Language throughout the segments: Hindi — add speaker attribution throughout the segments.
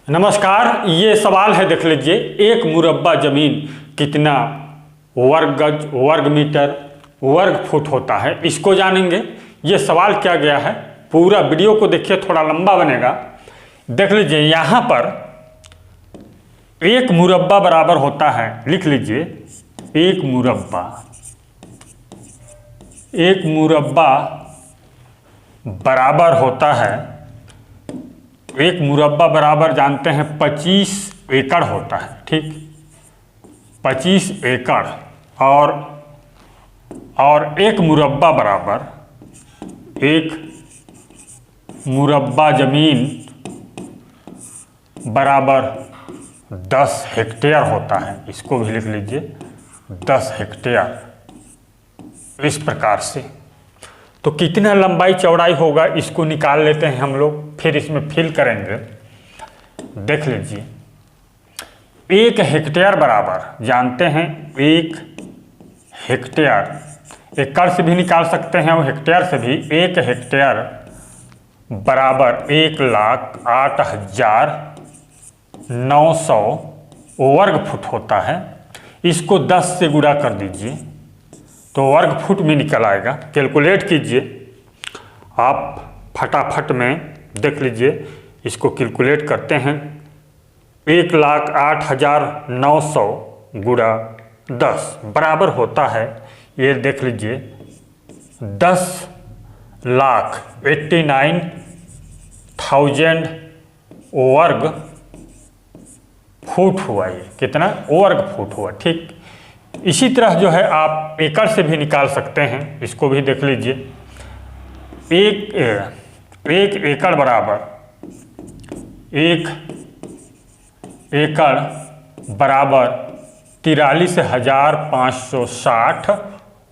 Speaker 1: नमस्कार। ये सवाल है, देख लीजिए। एक मुरब्बा जमीन कितना वर्ग गज, वर्ग मीटर, वर्ग फुट होता है, इसको जानेंगे। ये सवाल क्या गया है, पूरा वीडियो को देखिए, थोड़ा लंबा बनेगा। देख लीजिए, यहाँ पर एक मुरब्बा बराबर होता है, लिख लीजिए, एक मुरब्बा बराबर होता है, एक मुरब्बा बराबर जानते हैं 25 एकड़ होता है, ठीक। 25 एकड़ और एक मुरब्बा बराबर, एक मुरब्बा जमीन बराबर 10 हेक्टेयर होता है। इसको भी लिख लीजिए, 10 हेक्टेयर। इस प्रकार से तो कितना लंबाई चौड़ाई होगा, इसको निकाल लेते हैं हम लोग, फिर इसमें फिल करेंगे। देख लीजिए, 1 हेक्टेयर बराबर जानते हैं, 1 हेक्टेयर एकड़ से भी निकाल सकते हैं और हेक्टेयर से भी। 1 हेक्टेयर बराबर 1,08,900 वर्ग फुट होता है। इसको 10 से गुणा कर दीजिए तो वर्ग फुट में निकल आएगा। कैलकुलेट कीजिए आप फटाफट में, देख लीजिए, इसको कैलकुलेट करते हैं। 1,08,900 गुणा 10 बराबर होता है, ये देख लीजिए, 10,89,000 वर्ग फुट हुआ। ये कितना वर्ग फुट हुआ, ठीक। इसी तरह जो है आप एकड़ से भी निकाल सकते हैं, इसको भी देख लीजिए। एक एकड़ बराबर, 1 एकड़ बराबर 43,560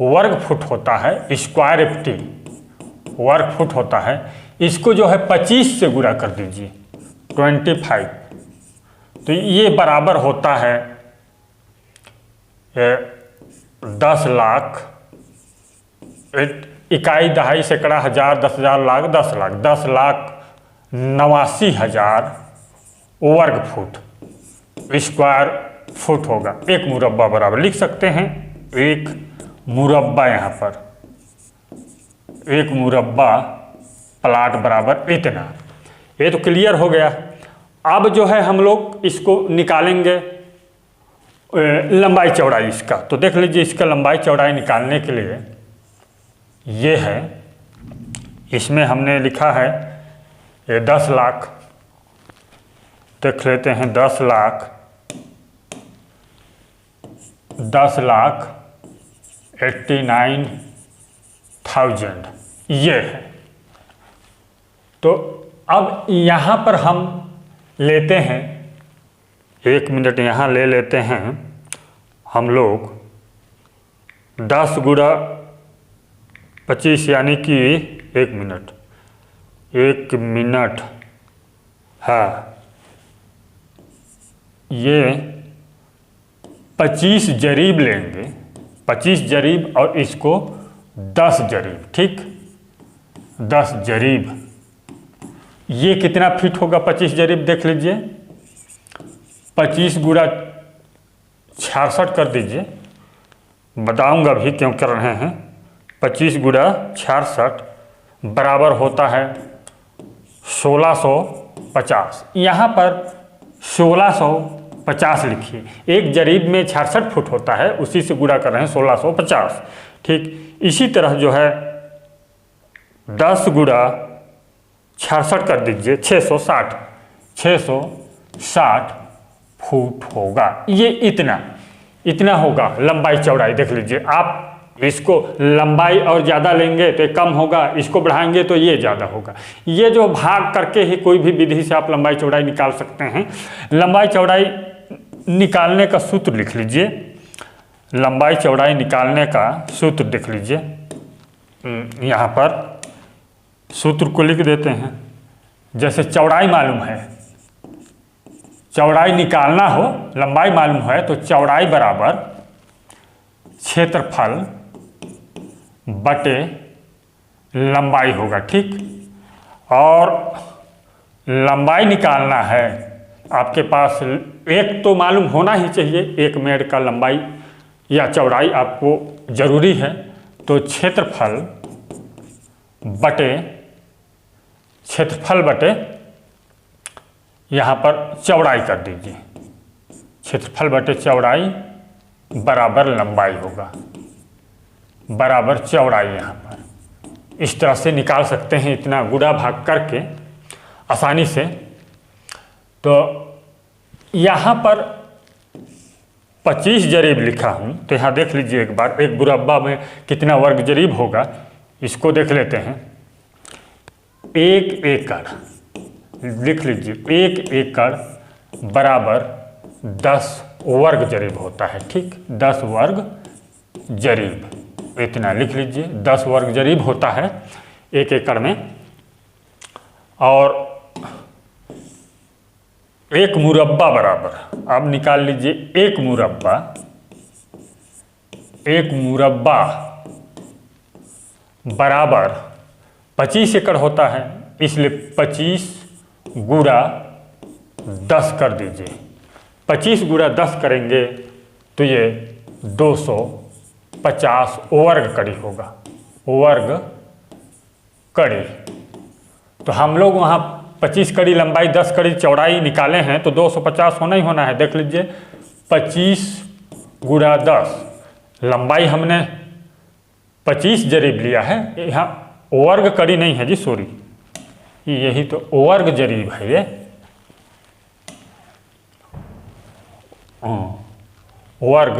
Speaker 1: वर्ग फुट होता है। स्क्वायर एफटी वर्ग फुट होता है। इसको जो है 25 से गुणा कर दीजिए, 25, तो ये बराबर होता है 10 लाख, इकाई दहाई सैकड़ा हजार 10,000 लाख 10 लाख, 10,89,000 वर्ग फुट स्क्वायर फुट होगा। एक मुरब्बा बराबर लिख सकते हैं, एक मुरब्बा, यहाँ पर एक मुरब्बा प्लाट बराबर इतना। ये तो क्लियर हो गया। अब जो है हम लोग इसको निकालेंगे लंबाई चौड़ाई इसका। तो देख लीजिए, इसका लंबाई चौड़ाई निकालने के लिए ये है, इसमें हमने लिखा है ये 10 लाख, देख लेते हैं, 10,89,000 ये है। तो अब यहाँ पर हम लेते हैं, 1 मिनट यहाँ ले लेते हैं हम लोग, 10 गुणा 25 यानी कि 1 मिनट है, ये 25 जरीब लेंगे, 25 जरीब और इसको 10 जरीब, ठीक। 10 जरीब, ये कितना फिट होगा 25 जरीब, देख लीजिए, 25 गुणा 66 कर दीजिए, बताऊंगा भी क्यों कर रहे हैं। 25 गुणा 66 बराबर होता है 1650। यहाँ पर 1650 लिखिए, एक जरीब में 66 फुट होता है, उसी से गुणा कर रहे हैं 1650, ठीक। इसी तरह जो है 10 गुणा 66 कर दीजिए, 660 फुट होगा। ये इतना होगा लंबाई चौड़ाई। देख लीजिए, आप इसको लंबाई और ज़्यादा लेंगे तो कम होगा, इसको बढ़ाएंगे तो ये ज़्यादा होगा। ये जो भाग करके ही कोई भी विधि से आप लंबाई चौड़ाई निकाल सकते हैं। लंबाई चौड़ाई निकालने का सूत्र लिख लीजिए, लंबाई चौड़ाई निकालने का सूत्र देख लीजिए, यहाँ पर सूत्र को लिख देते हैं। जैसे चौड़ाई मालूम है, चौड़ाई निकालना हो, लंबाई मालूम है, तो चौड़ाई बराबर क्षेत्रफल बटे लंबाई होगा, ठीक। और लंबाई निकालना है आपके पास एक तो मालूम होना ही चाहिए, एक मेड़ का लंबाई या चौड़ाई आपको जरूरी है। तो क्षेत्रफल बटे यहाँ पर चौड़ाई कर दीजिए। क्षेत्रफल बटे चौड़ाई बराबर लंबाई होगा, बराबर चौड़ाई। यहाँ पर इस तरह से निकाल सकते हैं, इतना गुणा भाग करके आसानी से। तो यहाँ पर 25 जरीब लिखा हूँ, तो यहाँ देख लीजिए एक बार, एक मुरब्बा में कितना वर्ग जरीब होगा इसको देख लेते हैं। 1 एकड़ लिख लीजिए, 1 एकड़ बराबर 10 वर्ग जरीब होता है। ठीक, 10 वर्ग जरीब, इतना लिख लीजिए, 10 वर्ग जरीब होता है 1 एकड़ में। और एक मुरब्बा बराबर, अब निकाल लीजिए, एक मुरब्बा बराबर 25 एकड़ होता है, इसलिए 25 गुणा 10 कर दीजिए। 25 गुणा 10 करेंगे तो ये 250 वर्ग कड़ी होगा, वर्ग कड़ी। तो हम लोग वहाँ 25 कड़ी लंबाई 10 कड़ी चौड़ाई निकाले हैं, तो 250 होना ही होना है। देख लीजिए, 25 गुणा 10, लंबाई हमने 25 जरीब लिया है, यहाँ वर्ग कड़ी नहीं है जी, सॉरी, यही तो वर्ग जरीब है, ये वर्ग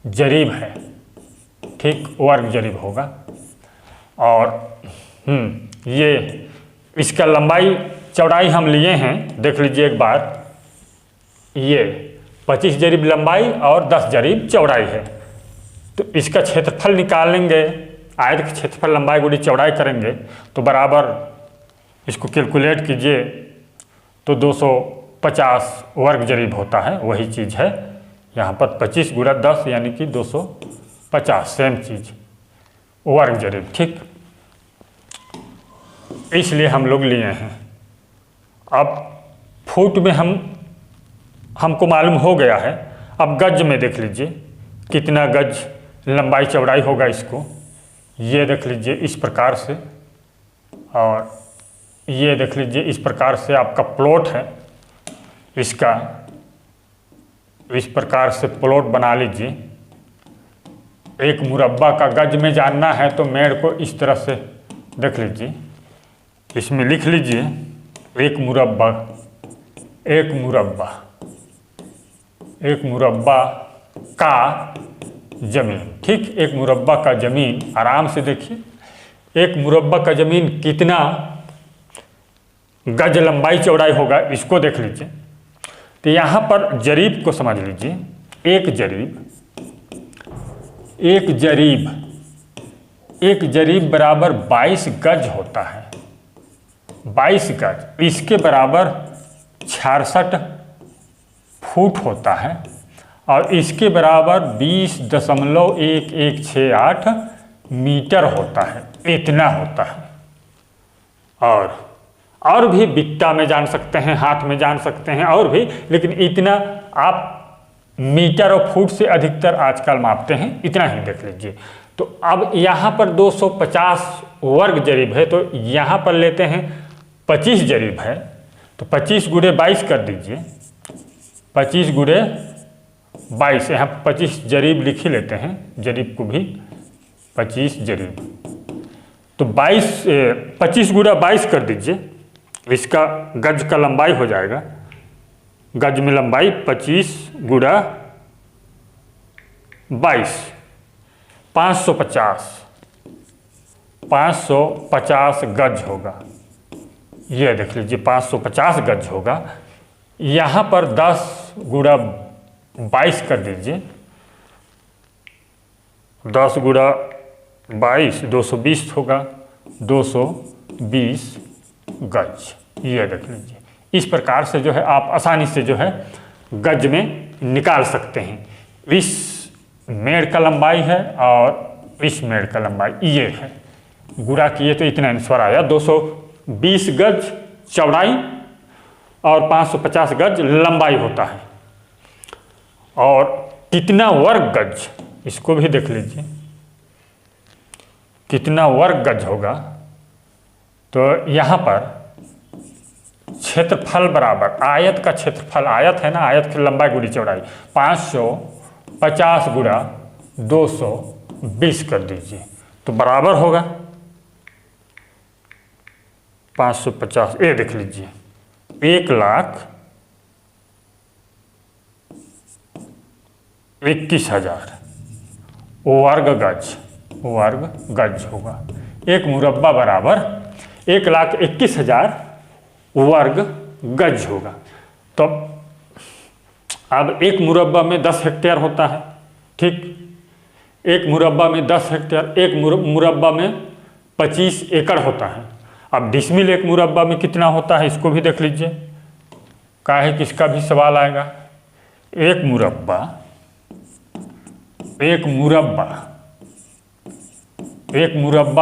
Speaker 1: जरीब है। ठीक, वर्ग जरीब होगा। और ये इसका लंबाई चौड़ाई हम लिए हैं, देख लीजिए एक बार, ये 25 जरीब लंबाई और 10 जरीब चौड़ाई है। तो इसका क्षेत्रफल निकालेंगे, आयत का क्षेत्रफल लंबाई गुणी चौड़ाई करेंगे तो बराबर, इसको कैलकुलेट कीजिए तो 250 वर्ग जरीब होता है, वही चीज़ है यहाँ पर। 25 गुणा 10 यानी कि 250, सेम चीज़, वर्ग जरीब। ठीक, इसलिए हम लोग लिए हैं। अब फुट में हमको मालूम हो गया है। अब गज में देख लीजिए कितना गज लंबाई चौड़ाई होगा इसको, ये देख लीजिए इस प्रकार से, और ये देख लीजिए इस प्रकार से आपका प्लॉट है इसका, इस प्रकार से प्लॉट बना लीजिए। एक मुरब्बा का गज में जानना है तो मेड़ को इस तरह से देख लीजिए, इसमें लिख लीजिए एक मुरब्बा का जमीन। ठीक, एक मुरब्बा का जमीन, आराम से देखिए, एक मुरब्बा का जमीन कितना गज लंबाई चौड़ाई होगा इसको देख लीजिए। तो यहाँ पर जरीब को समझ लीजिए, एक जरीब बराबर 22 गज होता है, 22 गज, इसके बराबर 66 फुट होता है, और इसके बराबर 20.1168 मीटर होता है, इतना होता है। और भी बित्ता में जान सकते हैं, हाथ में जान सकते हैं, और भी, लेकिन इतना आप मीटर और फुट से अधिकतर आजकल मापते हैं, इतना ही देख लीजिए। तो अब यहाँ पर 250 वर्ग जरीब है, तो यहाँ पर लेते हैं 25 जरीब है, तो 25 गुणे 22 कर दीजिए, 25 गुणे 22, यहाँ 25 जरीब लिख ही लेते हैं, जरीब को भी 25 जरीब, तो 25 गुणा 22 कर दीजिए, इसका गज का लंबाई हो जाएगा, गज में लंबाई 25 गुणा 22, 550 गज होगा, ये देख लीजिए 550 गज होगा। यहाँ पर 10 गुणा 22 कर दीजिए, 10 गुणा 22 220 होगा, 220 गज, ये देख लीजिए। इस प्रकार से जो है आप आसानी से जो है गज में निकाल सकते हैं। इस मेड़ का लंबाई है और इस मेड़ का लंबाई ये है, गुणा किए तो इतना आंसर आया 220 गज चौड़ाई और 550 गज लंबाई होता है। और कितना वर्ग गज, इसको भी देख लीजिए, कितना वर्ग गज होगा। तो यहाँ पर क्षेत्रफल बराबर आयत का क्षेत्रफल, आयत है ना, आयत की लंबाई गुणी चौड़ाई 550 गुणा 220 कर दीजिए, तो बराबर होगा 550। ये देख लीजिए 1,21,000 वर्ग गज होगा। एक मुरब्बा बराबर 1,21,000 वर्ग गज होगा। तो अब एक मुरब्बा में 10 हेक्टेयर होता है, ठीक, एक मुरब्बा में 10 हेक्टेयर, एक मुरब्बा में 25 एकड़ होता है। अब डिसमिल एक मुरब्बा में कितना होता है, इसको भी देख लीजिए, काहे किसका भी सवाल आएगा। एक मुरब्बा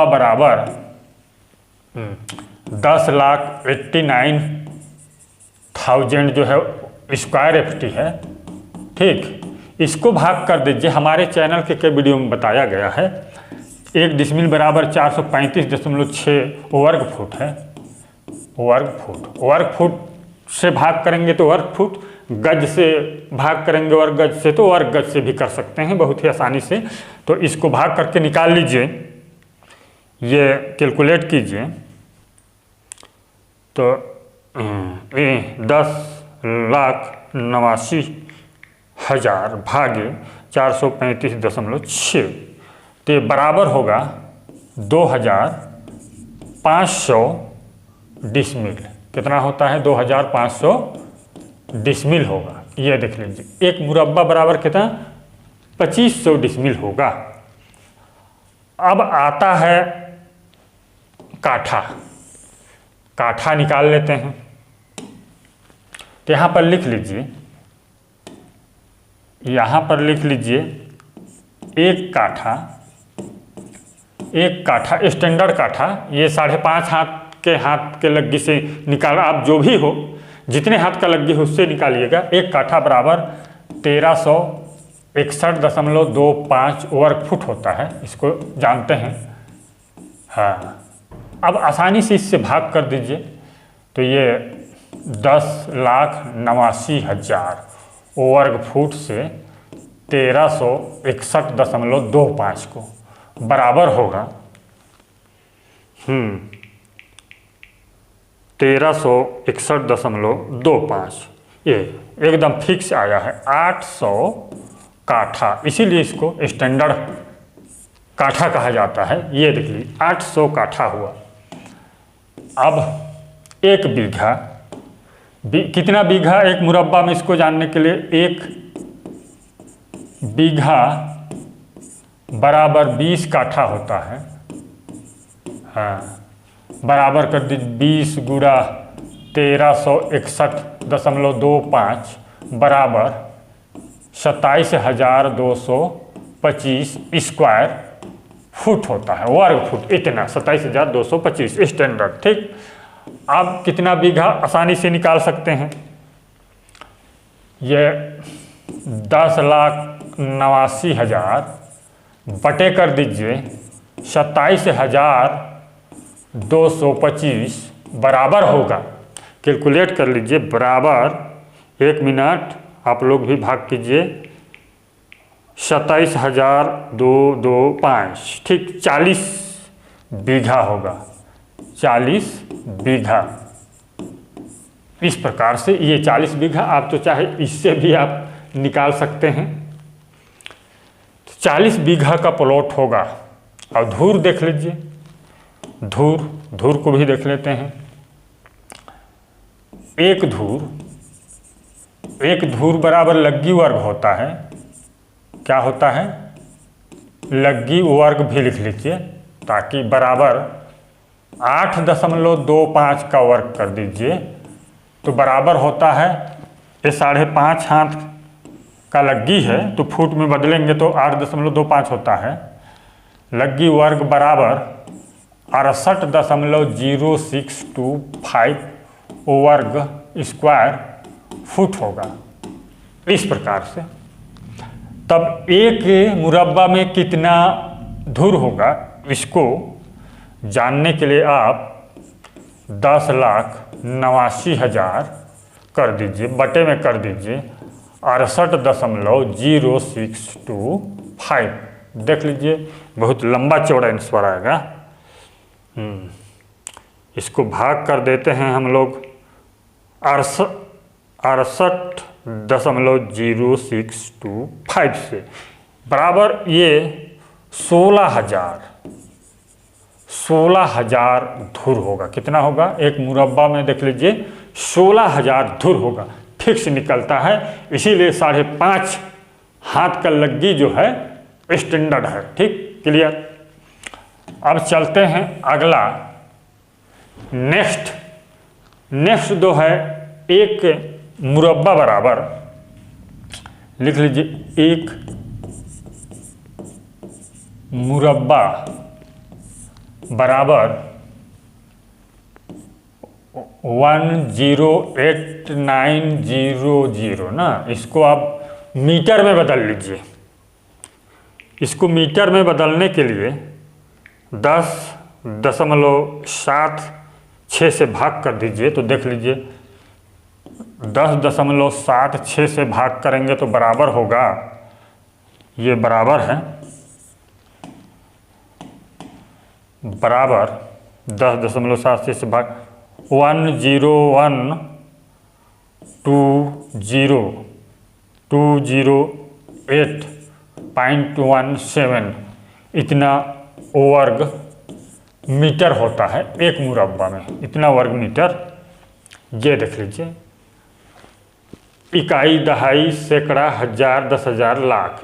Speaker 1: बराबर 10,89,000 जो है स्क्वायर FT है, ठीक। इसको भाग कर दीजिए, हमारे चैनल के कई वीडियो में बताया गया है। एक डिसमिल बराबर 435.6 वर्ग फुट है। वर्ग फुट से भाग करेंगे तो वर्ग फुट, गज से भाग करेंगे वर्ग गज से तो वर्ग गज से भी कर सकते हैं बहुत ही आसानी से। तो इसको भाग करके निकाल लीजिए, ये कैलकुलेट कीजिए। तो 10,89,000 भागे 435.6, तो बराबर होगा 2,500 डिसमिल। कितना होता है, 2,500 डिसमिल होगा। ये देख लीजिए, एक मुरब्बा बराबर कितना, 2500 डिसमिल होगा। अब आता है काठा निकाल लेते हैं। तो यहाँ पर लिख लीजिए, एक काठा स्टैंडर्ड काठा, ये 5.5 हाथ के लग्गी से निकाल, आप जो भी हो जितने हाथ का लग्गी हो उससे निकालिएगा। एक काठा बराबर 1361.25 वर्ग फुट होता है, इसको जानते हैं। हाँ, अब आसानी से इससे भाग कर दीजिए, तो ये 10,89,000 वर्ग फुट से 1361.25 को बराबर होगा 1361.25। ये एकदम फिक्स आया है 800 काठा, इसीलिए इसको स्टैंडर्ड काठा कहा जाता है। ये देख लीजिए 800 काठा हुआ। अब एक बीघा, कितना बीघा एक मुरब्बा में, इसको जानने के लिए एक बीघा बराबर 20 काठा होता है। हाँ, बराबर कर दीजिए 20 गुणा 1361.25 बराबर 27,225 स्क्वायर फुट होता है, वर्ग फुट इतना 27,225 स्टैंडर्ड, ठीक। अब कितना बीघा आसानी से निकाल सकते हैं, ये 10,89,000 बटे कर दीजिए 27,225 बराबर होगा, कैलकुलेट कर लीजिए, बराबर 1 मिनट आप लोग भी भाग कीजिए, 27,225, ठीक, 40 बीघा होगा, 40 बीघा। इस प्रकार से ये 40 बीघा, आप तो चाहे इससे भी आप निकाल सकते हैं। 40 बीघा का प्लॉट होगा। और धूर देख लीजिए, धूर को भी देख लेते हैं। एक धूर बराबर लग्गी वर्ग होता है। क्या होता है, लग्गी वर्ग भी लिख लीजिए, ताकि बराबर 8.25 का वर्ग कर दीजिए, तो बराबर होता है, ये 5.5 हाथ का लग्गी है, तो फुट में बदलेंगे तो 8.25 होता है। लग्गी वर्ग बराबर 68.0625 वर्ग स्क्वायर फुट होगा, इस प्रकार से। तब एक मुरब्बा में कितना धुर होगा, इसको जानने के लिए आप 10,89,000 कर दीजिए, बटे में कर दीजिए 68.0625। देख लीजिए बहुत लंबा चौड़ा आंसर आएगा। इसको भाग कर देते हैं हम लोग 68.0625 से, बराबर ये 16,000 धुर होगा। कितना होगा, एक मुरब्बा में देख लीजिए 16,000 धुर होगा, फिक्स निकलता है। इसीलिए 5.5 हाथ का लग्गी जो है स्टैंडर्ड है। ठीक, क्लियर। अब चलते हैं अगला, नेक्स्ट जो है एक मुरब्बा बराबर, लिख लीजिए एक मुरब्बा बराबर 108,900 ना, इसको आप मीटर में बदल लीजिए। इसको मीटर में बदलने के लिए 10.76 से भाग कर दीजिए, तो देख लीजिए 10.76 से भाग करेंगे तो बराबर होगा, ये बराबर है, बराबर 10.76 से भाग 101,208.17 इतना वर्ग मीटर होता है एक मुरब्बा में, इतना वर्ग मीटर। ये देख लीजिए, इकाई, दहाई, सैकड़ा, हजार, 10,000, लाख,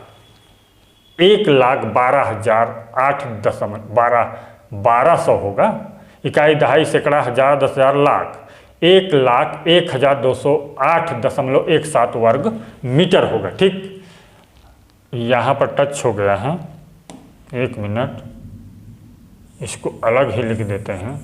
Speaker 1: 1,12,008.1200 होगा। इकाई, दहाई, सैकड़ा, हजार, 10,000, लाख, 1,01,208.17 वर्ग मीटर होगा। ठीक, यहाँ पर टच हो गया है, 1 मिनट, इसको अलग ही लिख देते हैं।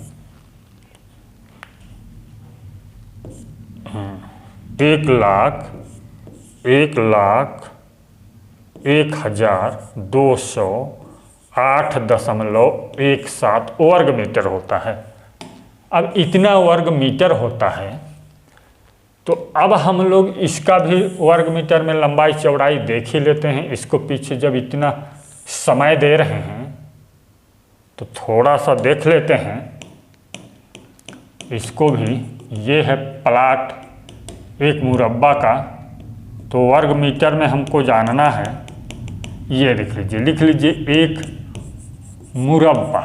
Speaker 1: 1,01,208.17 वर्ग मीटर होता है। अब इतना वर्ग मीटर होता है, तो अब हम लोग इसका भी वर्ग मीटर में लंबाई चौड़ाई देख ही लेते हैं। इसको पीछे जब इतना समय दे रहे हैं तो थोड़ा सा देख लेते हैं इसको भी। ये है प्लाट एक मुरब्बा का, तो वर्ग मीटर में हमको जानना है। ये लिख लीजिए एक मुरब्बा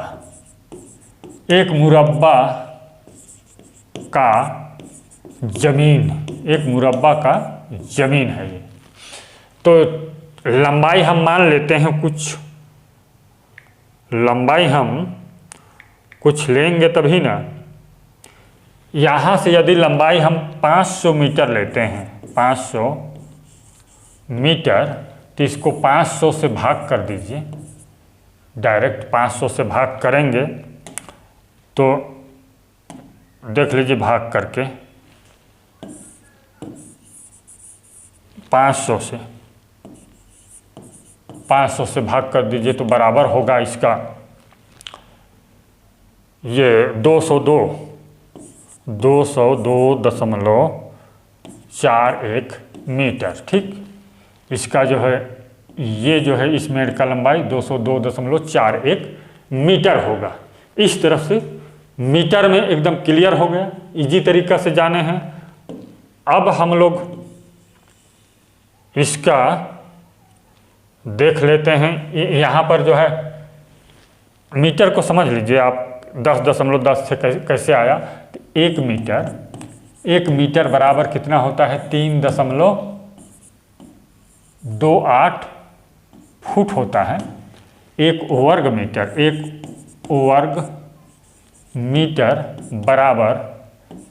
Speaker 1: का जमीन, एक मुरब्बा का जमीन है ये। तो लंबाई हम मान लेते हैं, कुछ लंबाई हम कुछ लेंगे तभी ना। यहाँ से यदि लंबाई हम 500 मीटर लेते हैं, 500 मीटर, तो इसको 500 से भाग कर दीजिए। डायरेक्ट 500 से भाग करेंगे तो देख लीजिए, भाग करके 500 से भाग कर दीजिए तो बराबर होगा इसका ये 202.41 मीटर। ठीक, इसका जो है ये जो है इस मेड का लंबाई 202.41 मीटर होगा। इस तरफ से मीटर में एकदम क्लियर हो गया, इजी तरीका से जाने हैं। अब हम लोग इसका देख लेते हैं। यहाँ पर जो है मीटर को समझ लीजिए आप, 10.10 से कैसे आया। तो 1 मीटर बराबर कितना होता है, 3.28 फुट होता है। एक वर्ग मीटर बराबर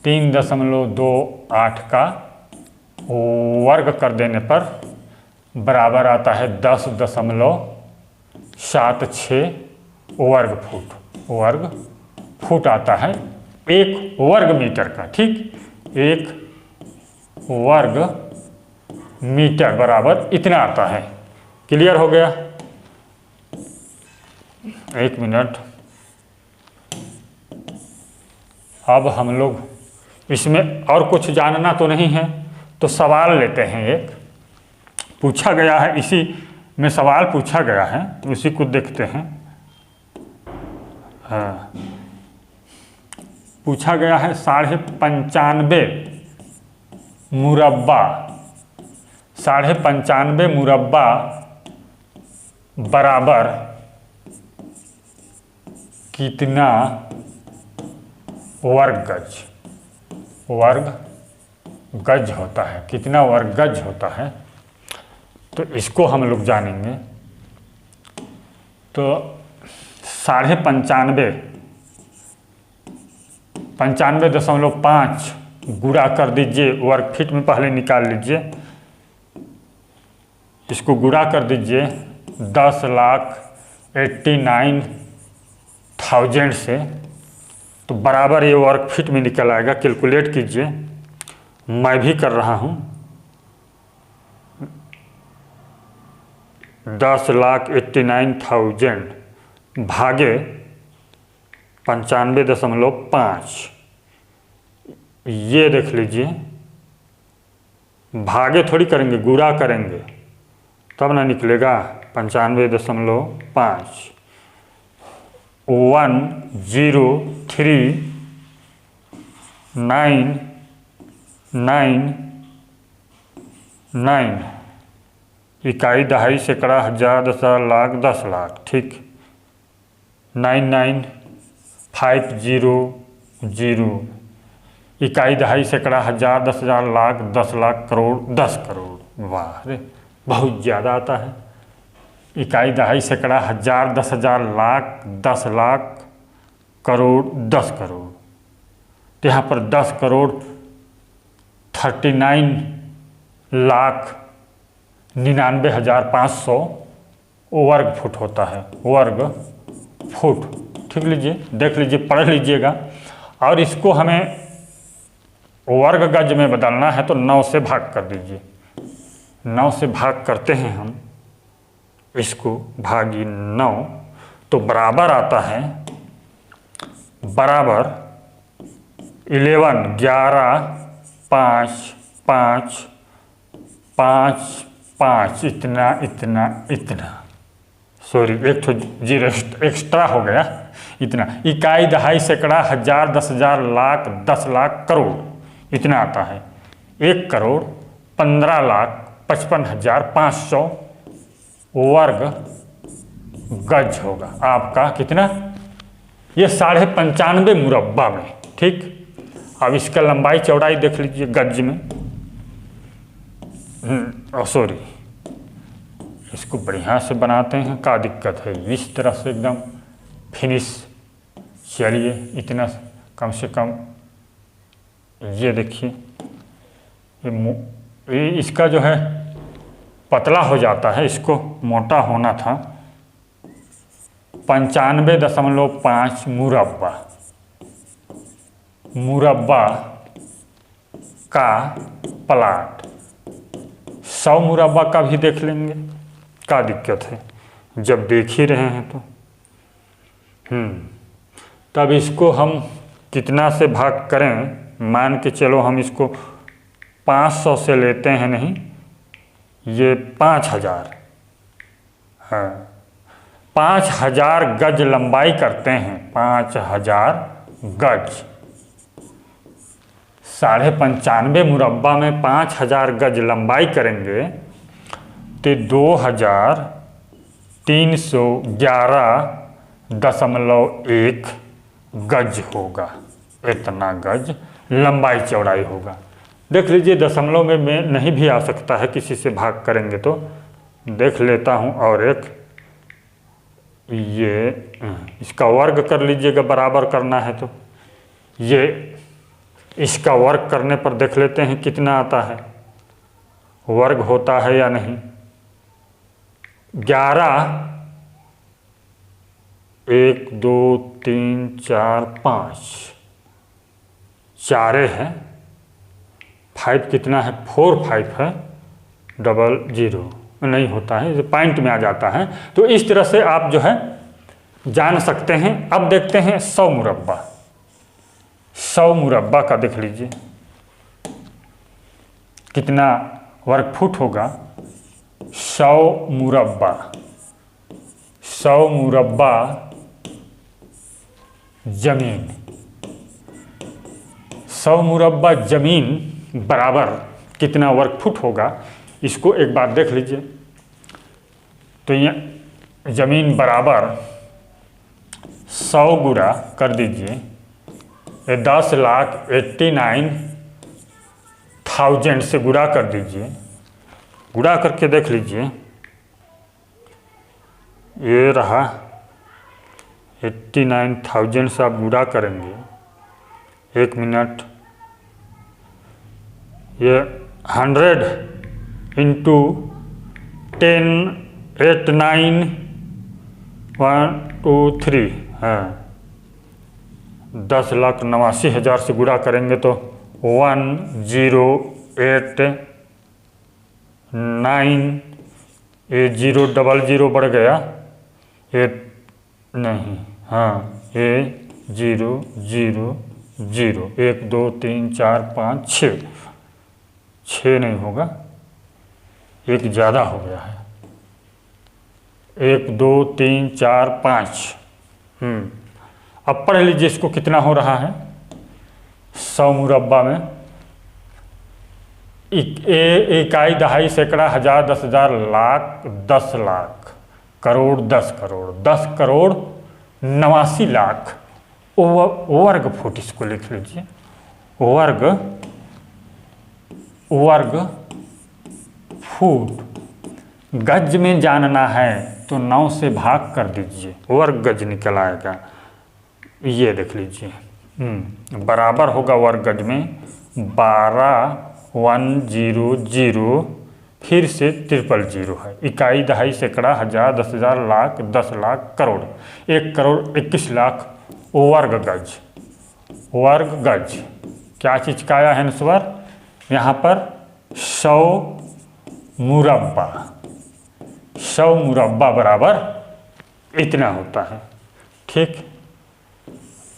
Speaker 1: 3.28 का वर्ग कर देने पर बराबर आता है 10.76 वर्ग फुट आता है एक वर्ग मीटर का। ठीक, एक वर्ग मीटर बराबर इतना आता है। क्लियर हो गया? एक मिनट, अब हम लोग इसमें और कुछ जानना तो नहीं है, तो सवाल लेते हैं। एक पूछा गया है, इसी में सवाल पूछा गया है, उसी को देखते हैं। हाँ, पूछा गया है 95.5 मुरब्बा, 95.5 मुरब्बा बराबर कितना वर्ग गज, वर्ग गज होता है, कितना वर्ग गज होता है। तो इसको हम लोग जानेंगे। तो 95.5 95.5 गुणा कर दीजिए, वर्ग फीट में पहले निकाल लीजिए, इसको गुणा कर दीजिए 10,89,000 से, तो बराबर ये वर्ग फीट में निकल आएगा। कैलकुलेट कीजिए, मैं भी कर रहा हूँ। 10,89,000 भागे 95.5, ये देख लीजिए, भागे थोड़ी करेंगे, गुणा करेंगे तब ना निकलेगा। 95.5 103,999 इकाई दहाई सैकड़ा हजार दस हजार लाख 10 लाख, ठीक। 99500 इकाई दहाई सैकड़ा हजार दस हजार लाख 10 लाख करोड़ 10 करोड़। वाह रे, बहुत ज़्यादा आता है। इकाई दहाई सैकड़ा हजार 10,000 लाख 10 लाख करोड़ 10 करोड़। तो यहाँ पर 10 करोड़ 39,99,500 वर्ग फुट होता है, वर्ग फुट। ठीक लीजिए, देख लीजिए, पढ़ लीजिएगा। और इसको हमें वर्ग गज में बदलना है तो 9 से भाग कर दीजिए। 9 से भाग करते हैं हम इसको, भागी 9, तो बराबर आता है, बराबर 11 11 5 5 5 5 इतना इतना इतना, सॉरी एक तो जीरो एक्स्ट्रा हो गया, इतना। इकाई दहाई सैकड़ा हजार 10,000 लाख 10 लाख करोड़, इतना आता है। 1,15,55,500 वर्ग गज होगा आपका। कितना? ये 95.5 मुरब्बा में, ठीक। अब इसका लंबाई चौड़ाई देख लीजिए गज में। सॉरी, इसको बढ़िया से बनाते हैं, क्या दिक्कत है? इस तरह से एकदम फिनिश। चलिए, इतना कम से कम ये देखिए, ये इसका जो है पतला हो जाता है, इसको मोटा होना था। 95.5 मुरब्बा, मुरब्बा का प्लाट। 100 मुरब्बा का भी देख लेंगे, क्या दिक्कत है, जब देख ही रहे हैं तो। तब इसको हम कितना से भाग करें? मान के चलो हम इसको 500 से लेते हैं, नहीं, ये 5,000 है। 5,000 गज लंबाई करते हैं, 5,000 गज। 95.5 मुरब्बा में 5,000 गज लंबाई करेंगे तो 2,311.1 गज होगा। इतना गज लंबाई चौड़ाई होगा। देख लीजिए, दशमलव में नहीं भी आ सकता है, किसी से भाग करेंगे तो। देख लेता हूँ, और एक ये इसका वर्ग कर लीजिएगा, बराबर करना है तो। ये इसका वर्ग करने पर देख लेते हैं कितना आता है, वर्ग होता है या नहीं। 11 1 2 3 4 5 चारे हैं, 5 कितना है, 4 5 है 00 नहीं होता है, पॉइंट में आ जाता है। तो इस तरह से आप जो है जान सकते हैं। अब देखते हैं 100 मुरब्बा। 100 मुरब्बा का देख लीजिए कितना वर्ग फुट होगा। 100 मुरब्बा, 100 मुरब्बा जमीन, 100 मुरब्बा जमीन बराबर कितना वर्ग फुट होगा, इसको एक बार देख लीजिए। तो ये जमीन बराबर 100 गुणा कर दीजिए 10,89,000 से गुणा कर दीजिए। गुणा करके देख लीजिए, ये रहा 89,000 से आप गुणा करेंगे, 1 मिनट, ये 100 इंटू 10 8 9 1 2 3 है, 10,89,000 से गुणा करेंगे तो 1089, ये 000 बढ़ गया, ये नहीं, हाँ ये 0 0 0 1 2 3 4 5 6 नहीं होगा, एक ज़्यादा हो गया है, 1 2 3 4 5। अब पढ़ लीजिए इसको कितना हो रहा है 100 मुरब्बा में। इकाई, दहाई, सैकड़ा, हजार, 10,000, लाख, 10 लाख, करोड़, 10 करोड़, 10 करोड़ 89 लाख वर्ग फुट, इसको लिख लीजिए वर्ग फुट। गज में जानना है तो 9 से भाग कर दीजिए, वर्ग गज निकल आएगा। ये देख लीजिए बराबर होगा वर्ग गज में 12,100, फिर से 000 है। इकाई, दहाई, सैकड़ा, हजार, 10,000, लाख, 10 लाख, करोड़, 1 करोड़ 21 लाख वर्ग गज। वर्ग गज क्या चीज़ का आया है नस्वर, यहाँ पर 100 मुरब्बा, 100 मुरब्बा बराबर इतना होता है। ठीक,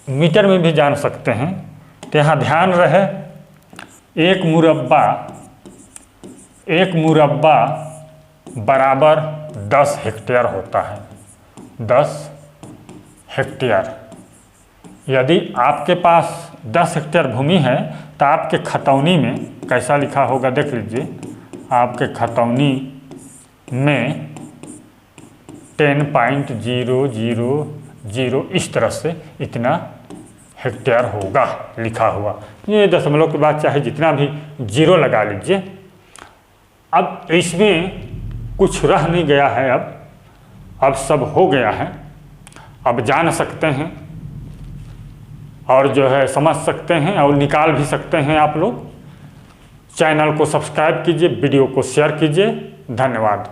Speaker 1: मीटर में भी जान सकते हैं। तो यहाँ ध्यान रहे, एक मुरब्बा बराबर 10 हेक्टेयर होता है, 10 हेक्टेयर। यदि आपके पास 10 हेक्टेयर भूमि है तो आपके खतौनी में कैसा लिखा होगा देख लीजिए। आपके खतौनी में 10.000 इस तरह से इतना हेक्टेयर होगा लिखा हुआ। ये दशमलव के बाद चाहे जितना भी 0 लगा लीजिए। अब इसमें कुछ रह नहीं गया है, अब सब हो गया है। अब जान सकते हैं और जो है समझ सकते हैं और निकाल भी सकते हैं आप लोग। चैनल को सब्सक्राइब कीजिए, वीडियो को शेयर कीजिए। धन्यवाद।